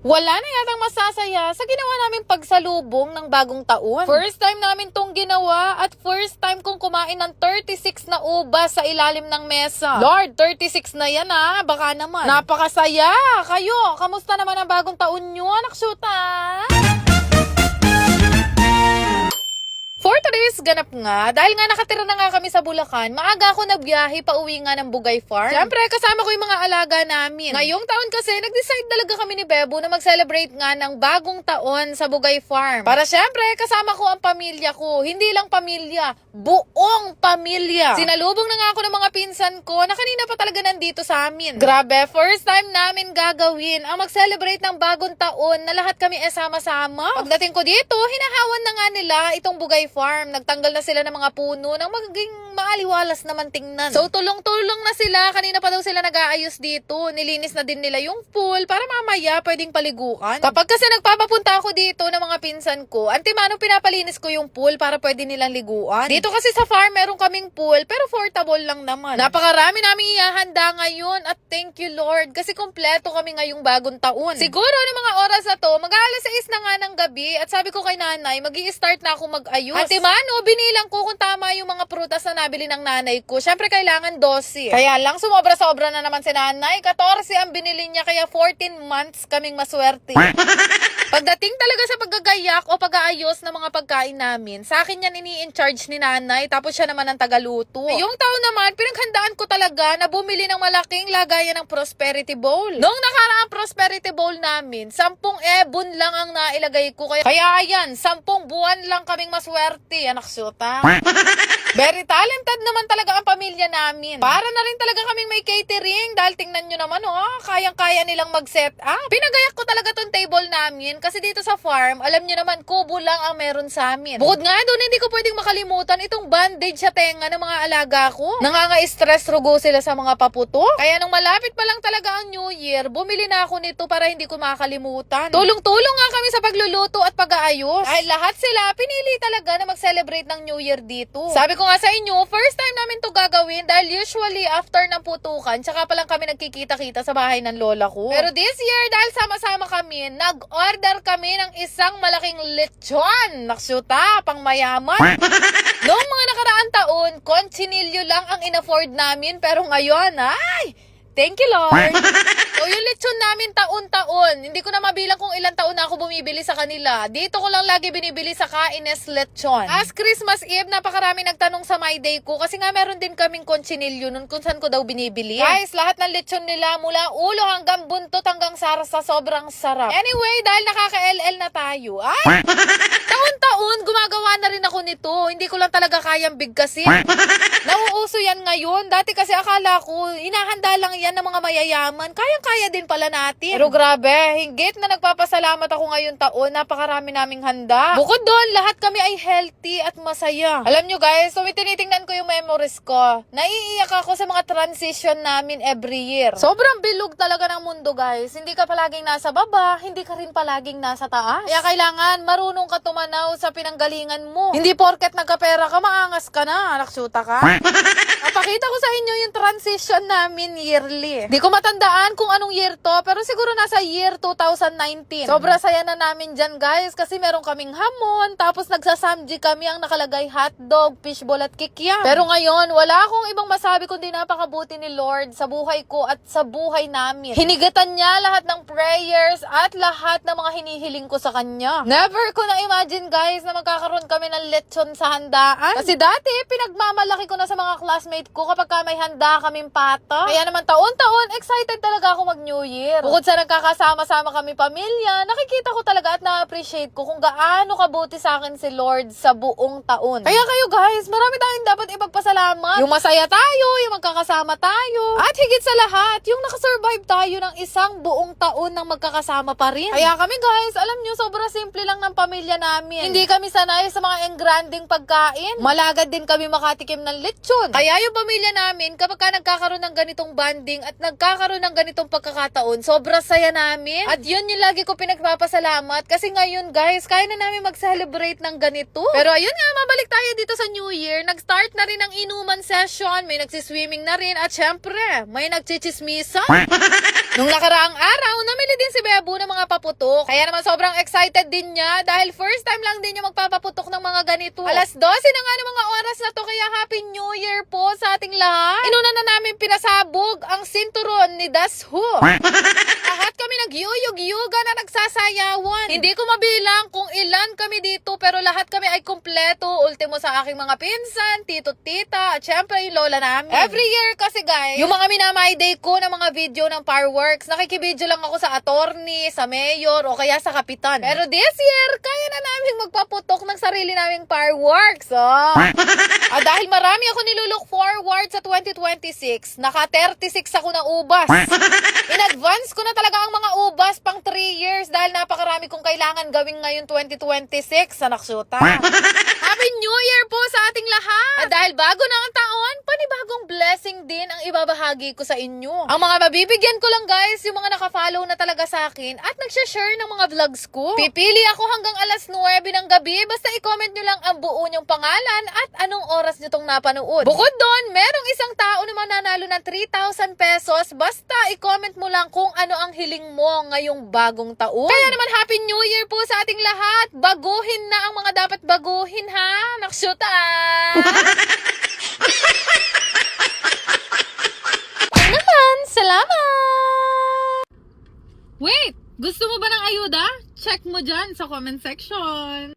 Wala na yatang masasaya sa ginawa naming pagsalubong ng bagong taon. First time namin tong ginawa at first time kong kumain ng 36 na ubas sa ilalim ng mesa. Lord, 36 na yan baka naman. Napakasaya! Kayo, kamusta naman ang bagong taon nyo, anak syuta? For today's ganap nga, dahil nga nakatira na nga kami sa Bulacan, maaga ako nagbiyahe pauwi nga ng Bugay Farm. Siyempre, kasama ko yung mga alaga namin. Ngayong taon kasi, nag-decide talaga kami ni Bebo na mag-celebrate nga ng bagong taon sa Bugay Farm. Para siyempre, kasama ko ang pamilya ko. Hindi lang pamilya, buong pamilya. Sinalubong na nga ako ng mga pinsan ko na kanina pa talaga nandito sa amin. Grabe, first time namin gagawin ang mag-celebrate ng bagong taon na lahat kami sama-sama. Pagdating ko dito, hinahawan na nga nila itong Bugay Farm. Nagtanggal na sila ng mga puno nang magiging maaliwalas naman tingnan. So tulong-tulong na sila. Kanina pa daw sila nag-aayos dito. Nilinis na din nila yung pool para mamaya pwedeng paliguan. Kapag kasi nagpapapunta ako dito ng mga pinsan ko, antimano pinapalinis ko yung pool para pwede nilang liguan. Dito kasi sa farm meron kaming pool pero portable lang naman. Napakarami naming ihahanda ngayon at thank you Lord kasi kompleto kami ngayong bagong taon. Siguro ng mga oras na to, mag-aalas 6 na nga ng gabi at sabi ko kay nanay, mag-i-start na ako mag-ayos. Antimano, binilang ko kung tama yung mga prutas na nabili ng nanay ko. Syempre kailangan 12. Kaya lang sumobra-sobra na naman si nanay. 14 ang binili niya kaya 14 months kaming maswerte. Pagdating talaga sa paggagayak o pag-aayos ng mga pagkain namin, sa akin yan ini-in-charge ni nanay tapos siya naman ang tagaluto. Yung taon naman, pinaghandaan ko talaga na bumili ng malaking lagayan ng Prosperity Bowl. Nung nakaraang Prosperity Bowl namin, 10 ebon lang ang nailagay ko. Kaya ayan, 10 buwan lang kaming maswerte, anak syuta. Very talented naman talaga ang pamilya namin. Para na rin talaga kaming may catering dahil tingnan nyo naman kayang-kaya nilang mag-set up. Pinagayak ko talaga tong table namin kasi dito sa farm, alam nyo naman, kubo lang ang meron sa amin. Bukod nga doon, hindi ko pwedeng makalimutan itong bandage sa tenga ng mga alaga ko. Nanganga-stress rugo sila sa mga paputo. Kaya nung malapit pa lang talaga ang New Year, bumili na ako nito para hindi ko makalimutan. Tulong-tulong nga kami sa pagluluto at pag-aayos. Dahil lahat sila, pinili talaga na mag-celebrate ng New Year dito. Sabi ko nga sa inyo, first time namin to gagawin dahil usually after ng putukan, tsaka pa lang kami nagkikita-kita sa bahay ng lola ko. Pero this year, dahil sama-sama kami, nag-order kami ng isang malaking lechon. Naksyuta, pang mayaman. Noong mga nakaraang taon, kontsinilyo lang ang in-afford namin, pero ngayon, thank you Lord. So yung lechon namin taon-taon, hindi ko na mabilang kung ilang taon na ako bumibili sa kanila. Dito ko lang lagi binibili sa Kaines Lechon. As Christmas Eve, napakarami nagtanong sa My Day ko kasi nga meron din kaming kontsinilyo nun kung saan ko daw binibili. Guys, lahat ng lechon nila mula ulo hanggang buntot hanggang sarsa, sobrang sarap. Anyway, dahil nakaka-LL na tayo, taon-taon gumagawa na rin ako nito. Hindi ko lang talaga kayang bigkasin. Nauuso yan ngayon. Dati kasi akala ko, inahanda lang yan ng mga mayayaman. Kayang-kaya din pala natin. Pero grabe, hinggit na nagpapasalamat ako ngayon taon. Napakarami naming handa. Bukod doon, lahat kami ay healthy at masaya. Alam nyo guys, so tinitingnan ko yung memories ko. Naiiyak ako sa mga transition namin every year. Sobrang bilog talaga ng mundo guys. Hindi ka palaging nasa baba, hindi ka rin palaging nasa taas. Kaya kailangan marunong ka tumanaw sa pinanggalingan mo. Hindi porket nagkapera ka, maangas ka na. Naksyuta ka. Napakita ko sa inyo yung transition namin yearly. Di ko matandaan kung anong year to, pero siguro nasa year 2019. Sobra saya na namin dyan guys, kasi meron kaming hamon, tapos nagsasamji kami ang nakalagay hotdog, fishball at kikya. Pero ngayon, wala akong ibang masabi kundi napakabuti ni Lord sa buhay ko at sa buhay namin. Hinigatan niya lahat ng prayers at lahat ng mga hinihiling ko sa kanya. Never ko na-imagine guys na magkakaroon kami ng lechon sa handaan. Kasi dati, pinagmamalaki ko na sa mga classmate ko kapag may handa kaming pata. Kaya naman taon-taon, excited talaga ako mag-New Year. Bukod sa nagkakasama-sama kami pamilya, nakikita ko talaga at na-appreciate ko kung gaano kabuti sa akin si Lord sa buong taon. Kaya kayo guys, marami tayong dapat ipagpasalamat. Yung masaya tayo, yung magkakasama tayo, at higit sa lahat, yung nakasurvive tayo ng isang buong taon ng magkakasama pa rin. Kaya kami guys, alam nyo, sobrang simple lang ng pamilya namin. Hindi kami sanay sa mga engranding pagkain. Malagad din kami makatikim ng lechon. Kaya yung pamilya namin, kapag ka nagkakaroon ng ganitong banding blessing at nagkakaroon ng ganitong pagkakataon. Sobra saya namin. At yun yung lagi ko pinagpapasalamat kasi ngayon guys, kaya na namin mag-celebrate ng ganito. Pero ayun nga, mabalik tayo dito sa New Year. Nag-start na rin ang inuman session, may nagsiswimming na rin at syempre, may nagchichismisa. Nung nakaraang araw, namili din si Bebo ng mga paputok. Kaya naman sobrang excited din niya dahil first time lang din niya magpapaputok ng mga ganito. Alas 12 na nga ng mga oras na to kaya Happy New Year po sa ating lahat. Inuna na namin pinasabog ang sinturon ni Dasho. Lahat kami nagyuyog-yuga na nagsasayawan. Hindi ko mabilang kung ilan kami dito pero lahat kami ay kumpleto. Ultimo sa aking mga pinsan, tito-tita at syempre yung lola namin. Every year kasi guys, yung mga minamay day ko ng mga video ng fireworks, nakikibidyo lang ako sa attorney, sa mayor o kaya sa kapitan. Pero this year, kaya na namin magpaputok ng sarili naming fireworks. Oh. Dahil marami ako nilulook forward sa 2026, naka 36 ako na ubas. In advance ko na talaga ang mga ubas pang 3 years dahil napakarami kong kailangan gawin ngayon 2026 sa naksyuta. Happy New Year po sa ating lahat! At dahil bago na ang taon, panibagong blessing din ang ibabahagi ko sa inyo. Ang mga mabibigyan ko lang guys, yung mga nakafollow na talaga sa akin at nagsha-share ng mga vlogs ko. Pipili ako hanggang alas 9 ng gabi, basta i-comment nyo lang ang buo nyong pangalan at anong oras nyo tong napanood. Bukod doon, merong isang tao na mananalo ng 3,000 pesos, basta i-comment mo lang kung ano ang hiling mo ngayong bagong taon. Kaya naman Happy New Year po sa ating lahat! Baguhin na ang mga dapat baguhin ha! Nakshuta! Naman, salamat! Wait! Gusto mo ba ng ayuda? Check mo dyan sa comment section.